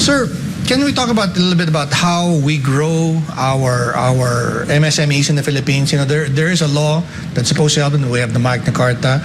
Sir, can we talk about a little bit about how we grow our MSMEs in the Philippines? You know, there is a law that's supposed to help, and we have the Magna Carta,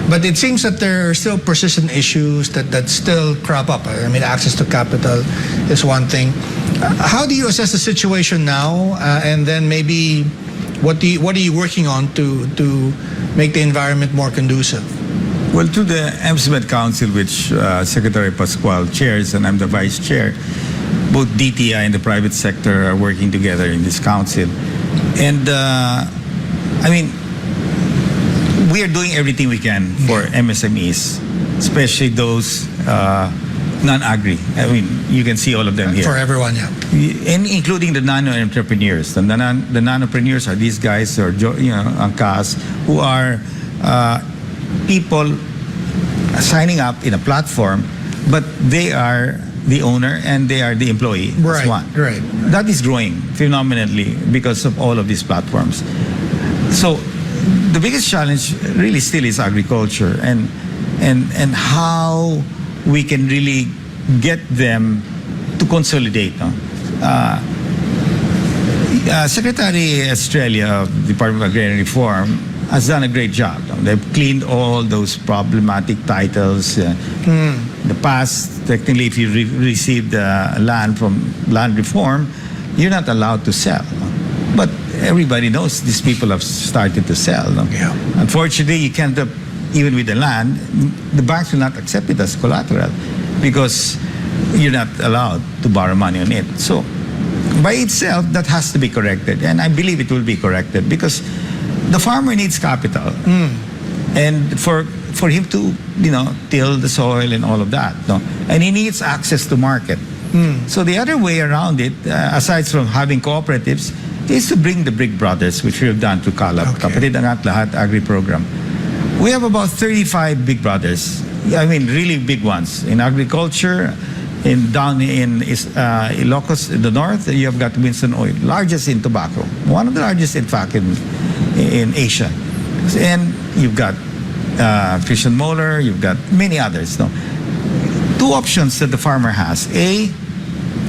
but it seems that there are still persistent issues that still crop up. I mean, access to capital is one thing. How do you assess the situation now, and then maybe what are you working on to make the environment more conducive? Well, through the MSMED Council, which Secretary Pascual chairs, and I'm the vice chair, both DTI and the private sector are working together in this council. And I mean, we are doing everything we can for MSMEs, especially those non-agri. I mean, you can see all of them here. For everyone, yeah. And including the nano-entrepreneurs. The nanopreneurs are these guys, or angkas, who are people signing up in a platform, but they are the owner and they are the employee. Right, right. That is growing phenomenally because of all of these platforms. So the biggest challenge really still is agriculture and how we can really get them to consolidate. Secretary Estrella of the Department of Agrarian Reform has done a great job. They've cleaned all those problematic titles. The past, technically, if you received land from land reform, you're not allowed to sell. But everybody knows these people have started to sell. Yeah. Unfortunately, you can't, even with the land, the banks will not accept it as collateral because you're not allowed to borrow money on it. So by itself, that has to be corrected. And I believe it will be corrected because the farmer needs capital, and for him to till the soil and all of that, and he needs access to market. So the other way around it, aside from having cooperatives, is to bring the Big Brothers, which we have done through CALAP, Kapatid Angat Lahat Agri Program. We have about 35 Big Brothers. I mean, really big ones in agriculture. Down in Ilocos, in the north, you have got Winston Oil, largest in tobacco, one of the largest, in fact, in Asia. And you've got Christian Moeller, you've got many others. Two options that the farmer has. A,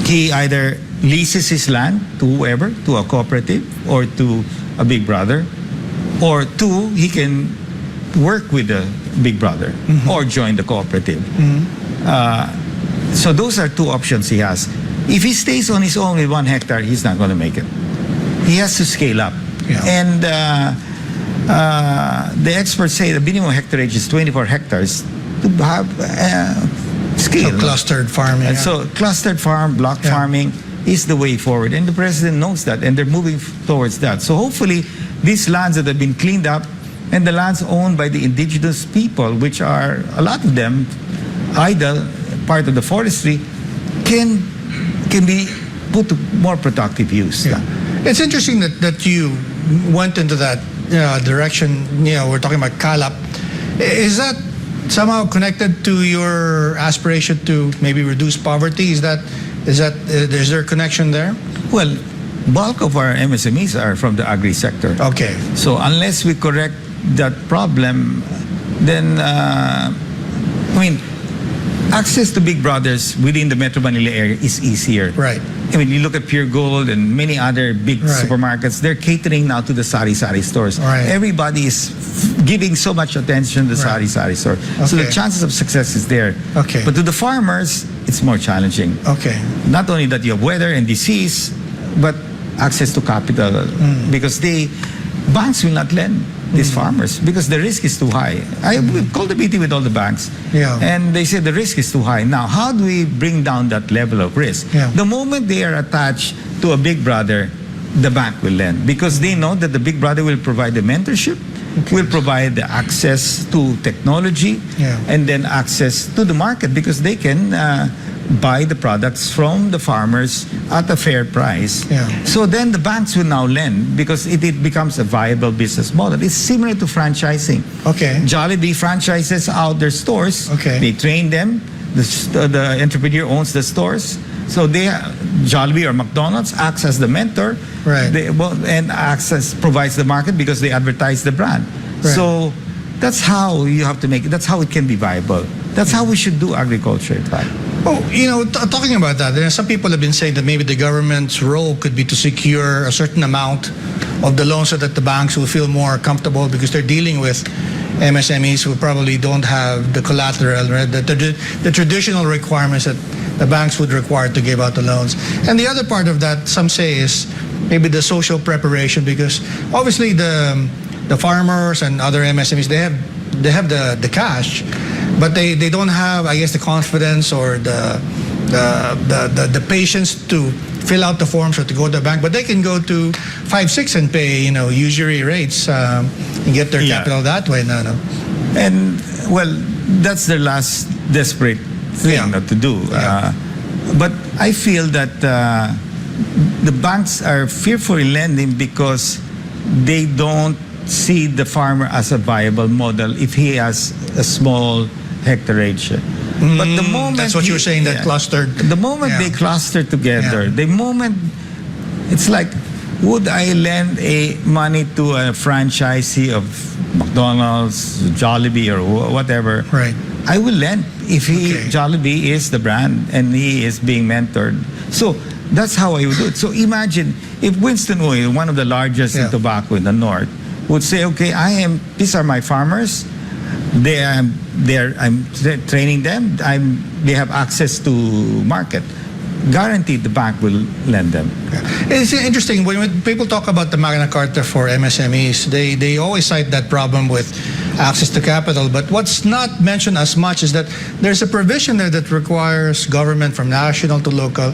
he either leases his land to whoever, to a cooperative or to a Big Brother, or two, he can work with the Big Brother or join the cooperative. So those are two options he has. If he stays on his own with 1 hectare, he's not going to make it. He has to scale up. Yeah. And the experts say the minimum hectareage is 24 hectares to have scale. So clustered farming. And so clustered block farming is the way forward. And the president knows that, and they're moving towards that. So hopefully these lands that have been cleaned up and the lands owned by the indigenous people, which are a lot of them idle, part of the forestry, can be put to more productive use. Yeah. It's interesting that you went into that direction. We're talking about CALAP. Is that somehow connected to your aspiration to maybe reduce poverty? Is there a connection there? Well, bulk of our MSMEs are from the agri sector. Okay. So unless we correct that problem, then access to Big Brothers within the Metro Manila area is easier. Right. I mean, you look at Pure Gold and many other big supermarkets, they're catering now to the sari-sari stores. Right. Everybody is giving so much attention to the sari-sari store. Okay. So the chances of success is there. Okay. But to the farmers, it's more challenging. Okay. Not only that you have weather and disease, but access to capital. Because banks will not lend these farmers because the risk is too high. We've called a meeting with all the banks, and they said the risk is too high. Now, how do we bring down that level of risk? The moment they are attached to a Big Brother, the bank will lend because they know that the Big Brother will provide the mentorship, will provide the access to technology, and then access to the market because they can buy the products from the farmers at a fair price. So then the banks will now lend because it becomes a viable business model. It's similar to franchising. Jollibee franchises out their stores. They train them. The entrepreneur owns the stores. So Jollibee or McDonald's acts as the mentor. And provides the market because they advertise the brand. So that's how you have to make it. That's how it can be viable. That's how we should do agriculture, in fact. Oh, talking about that, there are some people have been saying that maybe the government's role could be to secure a certain amount of the loan so that the banks will feel more comfortable because they're dealing with MSMEs who probably don't have the collateral, right? The traditional requirements that the banks would require to give out the loans. And the other part of that, some say, is maybe the social preparation, because obviously the farmers and other MSMEs, they have the cash, but they don't have, I guess, the confidence or the patience to fill out the forms or to go to the bank. But they can go to 5-6 and pay usury rates and get their capital that way. No. And well, that's their last desperate thing not to do. Yeah. But I feel that the banks are fearful in lending because they don't see the farmer as a viable model if he has a small hectareage. But the moment that's what you were saying, that clustered. The moment they cluster together, the moment it's like, would I lend money to a franchisee of McDonald's, Jollibee, or whatever? Right. I will lend if Jollibee is the brand and he is being mentored. So that's how I would do it. So imagine if Winston Uy, one of the largest in tobacco in the north, would say, okay, these are my farmers. I'm training them. They have access to market. Guaranteed the bank will lend them. It's interesting when people talk about the Magna Carta for MSMEs, they always cite that problem with access to capital. But what's not mentioned as much is that there's a provision there that requires government, from national to local,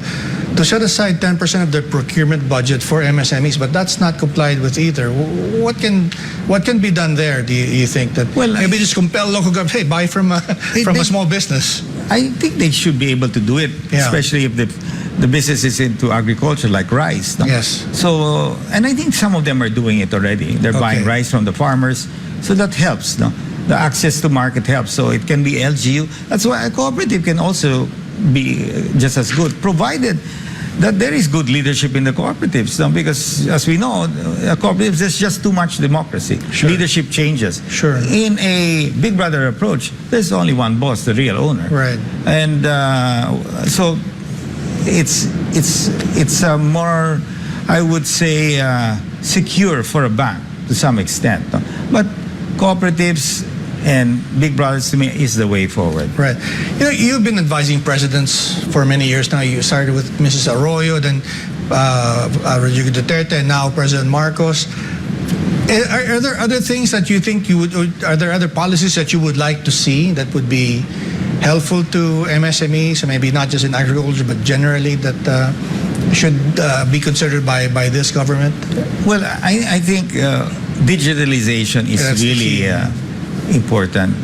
to set aside 10% of their procurement budget for MSMEs. But that's not complied with either. What can be done there? Do you think that? Well, maybe just compel local government, hey, buy from a small business. I think they should be able to do it, especially if the business is into agriculture, like rice. No? Yes. So, and I think some of them are doing it already. They're buying rice from the farmers, so that helps. No, the access to market helps. So it can be LGU. That's why a cooperative can also be just as good, provided that there is good leadership in the cooperatives. No? Because as we know, cooperatives, there's just too much democracy. Sure. Leadership changes. Sure. In a Big Brother approach, there's only one boss, the real owner. Right. And so it's a more, I would say, secure for a bank to some extent. No? But cooperatives and Big Brothers, to me, is the way forward. Right. You've been advising presidents for many years now. You started with Mrs. Arroyo, then Rodrigo Duterte, and now President Marcos. Are there other things that you think are there other policies that you would like to see that would be helpful to MSMEs, or maybe not just in agriculture, but generally that should be considered by this government? Well, I think digitalization is really important,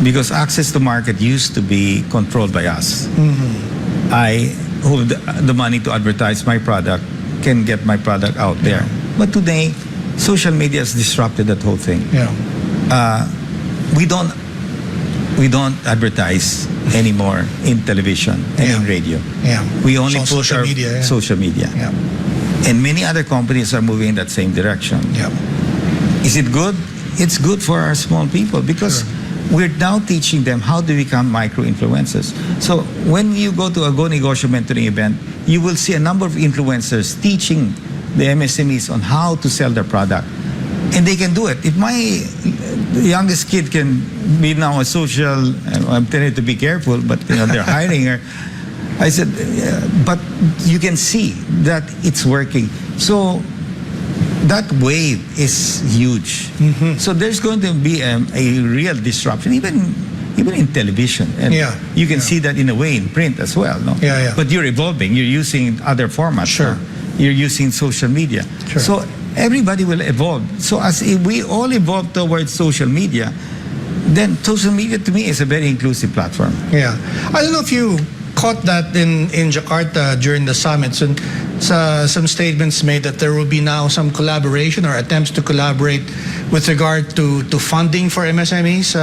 because access to market used to be controlled by us. Mm-hmm. I hold the money to advertise my product, can get my product out there. But today, social media has disrupted that whole thing. We don't advertise anymore in television and in radio. We only push social our media. Social media. And many other companies are moving in that same direction. Is it good? It's good for our small people, because we're now teaching them how to become micro-influencers. So when you go to a Go Negosyo mentoring event, you will see a number of influencers teaching the MSMEs on how to sell their product. And they can do it. If my youngest kid can be now a social, I'm telling you to be careful, but they're hiring her. I said, but you can see that it's working. So that wave is huge. Mm-hmm. So there's going to be a real disruption, even in television. And you can see that in a way in print as well. No? But you're evolving. You're using other formats. Sure. You're using social media. Sure. So everybody will evolve. So as we all evolve towards social media, then social media to me is a very inclusive platform. I don't know if you caught that in Jakarta during the summits, and some statements made that there will be now some collaboration or attempts to collaborate with regard to funding for MSMEs.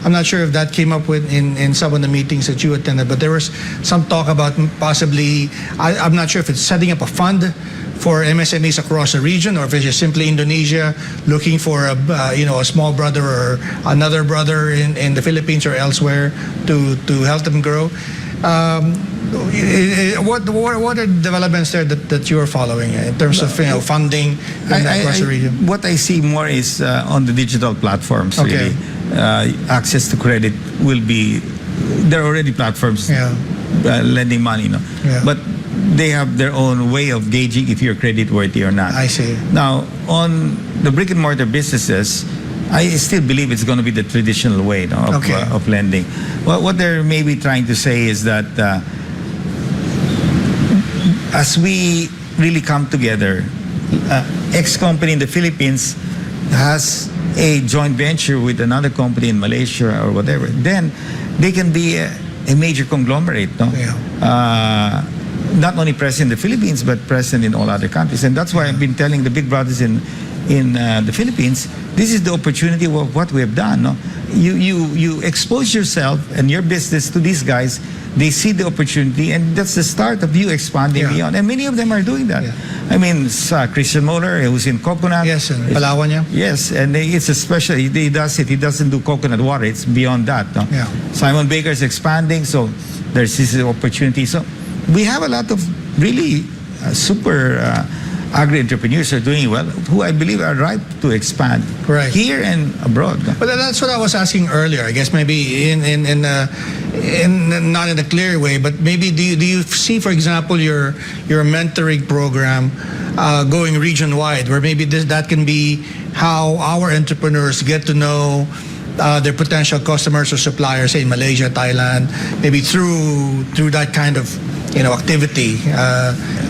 I'm not sure if that came up with in some of the meetings that you attended, but there was some talk about possibly, I'm not sure if it's setting up a fund for MSMEs across the region, or if it's just simply Indonesia looking for a small brother or another brother in the Philippines or elsewhere to help them grow. What are developments there that you are following in terms of funding across the region? What I see more is on the digital platforms. Okay. Really, access to credit will be. There are already platforms lending money, Yeah. but they have their own way of gauging if you're creditworthy or not. I see. Now, on the brick and mortar businesses, I still believe it's going to be the traditional way of lending. Well, what they're maybe trying to say is that as we really come together, X company in the Philippines has a joint venture with another company in Malaysia or whatever, then they can be a major conglomerate, not only present in the Philippines but present in all other countries. And that's why I've been telling the big brothers in the Philippines, this is the opportunity of what we have done. No? You expose yourself and your business to these guys. They see the opportunity, and that's the start of you expanding beyond. And many of them are doing that. Yeah. I mean, Christian Moller, who's in coconut. Yes, in Palawan, yeah. Yes, and it's a special. He does it. He doesn't do coconut water. It's beyond that. No? Yeah. Simon Baker is expanding, so there's this opportunity. So we have a lot of really super agri-entrepreneurs are doing well, who I believe are ripe to expand here and abroad. But that's what I was asking earlier. I guess maybe in not in a clear way, but maybe do you see, for example, your mentoring program going region-wide, where maybe that can be how our entrepreneurs get to know their potential customers or suppliers, say in Malaysia, Thailand, maybe through that kind of activity,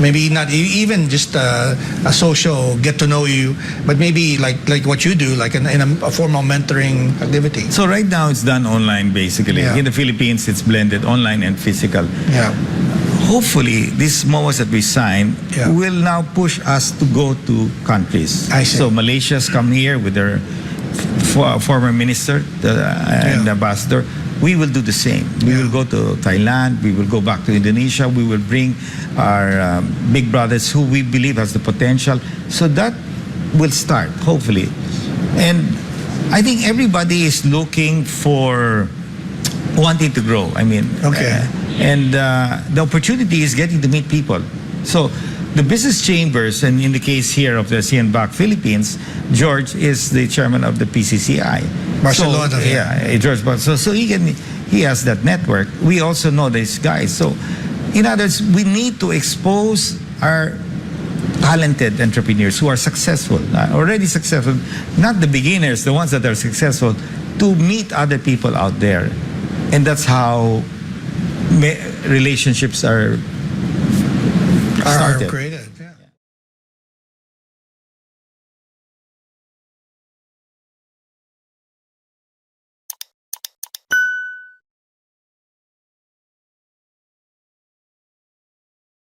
maybe not even just a social get to know you, but maybe like what you do, like in a formal mentoring activity. So right now it's done online basically. Yeah. In the Philippines it's blended online and physical. Yeah. Hopefully these MOAs that we sign will now push us to go to countries. I see. So Malaysia's come here with their former minister and ambassador. We will do the same. We will go to Thailand. We will go back to Indonesia. We will bring our big brothers who we believe has the potential. So that will start, hopefully. And I think everybody is looking for wanting to grow. I mean, and the opportunity is getting to meet people. So the business chambers, and in the case here of the Asean Back Philippines, George is the chairman of the PCCI. Barcelona. So, George. So he has that network. We also know these guys. So in other words, we need to expose our talented entrepreneurs who are successful, already successful, not the beginners, the ones that are successful, to meet other people out there. And that's how relationships are started. Created.